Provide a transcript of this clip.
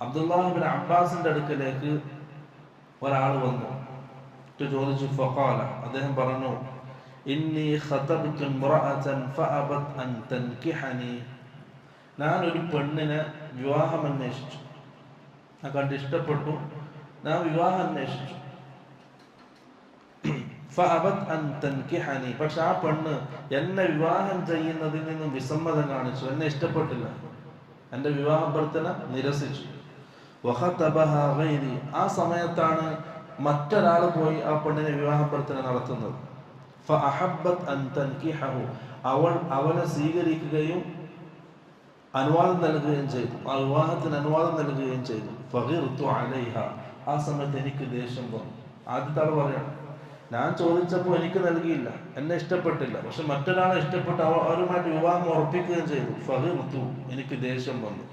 അബ്ദുല്ലാഹിബ്നു അബ്ബാസിന്റെ അടുക്കലേക്ക് ഒരാൾ വന്നു, ചോദിച്ചു. ഫഖാല, അദ്ദേഹം പറഞ്ഞു, ഇന്നി ഖതബ്തു ഇംറഅതൻ ഫഅബത് അൻ തൻകിഹനി. ഞാൻ ഒരു പെണ്ണിനെ വിവാഹം അന്വേഷിച്ചു, ഞാൻ കണ്ട് ഇഷ്ടപ്പെട്ടു, ഞാൻ വിവാഹം അന്വേഷിച്ചു. ഫഅബത് അൻ തൻകിഹനി, പക്ഷെ ആ പെണ്ണ് എന്നെ വിവാഹം ചെയ്യുന്നതിൽ നിന്നും വിസമ്മതം കാണിച്ചു, എന്നെ ഇഷ്ടപ്പെട്ടില്ല, എൻ്റെ വിവാഹാഭ്യർത്ഥന നിരസിച്ചു. വഖതബഹാ ഗൈരി, ആ സമയത്താണ് മറ്റൊരാൾ പോയി ആ പെണ്ണിനെ വിവാഹാഭ്യർത്ഥന നടത്തുന്നത്. ഫഅഹബ്ബത് അൻ തൻകിഹഹു, അവൾ അവനെ സ്വീകരിക്കുകയും അനുവാദം നൽകുകയും ചെയ്തു, ആ വിവാഹത്തിന് അനുവാദം നൽകുകയും ചെയ്തു. ഫഗിർതു അലൈഹ, ആ സമയത്ത് എനിക്ക് ദേഷ്യം വന്നു. ആദ്യത്തെ ആൾ പറയണം, ഞാൻ ചോദിച്ചപ്പോൾ എനിക്ക് നൽകിയില്ല, എന്നെ ഇഷ്ടപ്പെട്ടില്ല, പക്ഷെ മറ്റൊരാളെ ഇഷ്ടപ്പെട്ട് അവരുമായിട്ട് വിവാഹം ഉറപ്പിക്കുകയും ചെയ്തു. ഫഗിർതു, എനിക്ക് ദേഷ്യം വന്നു.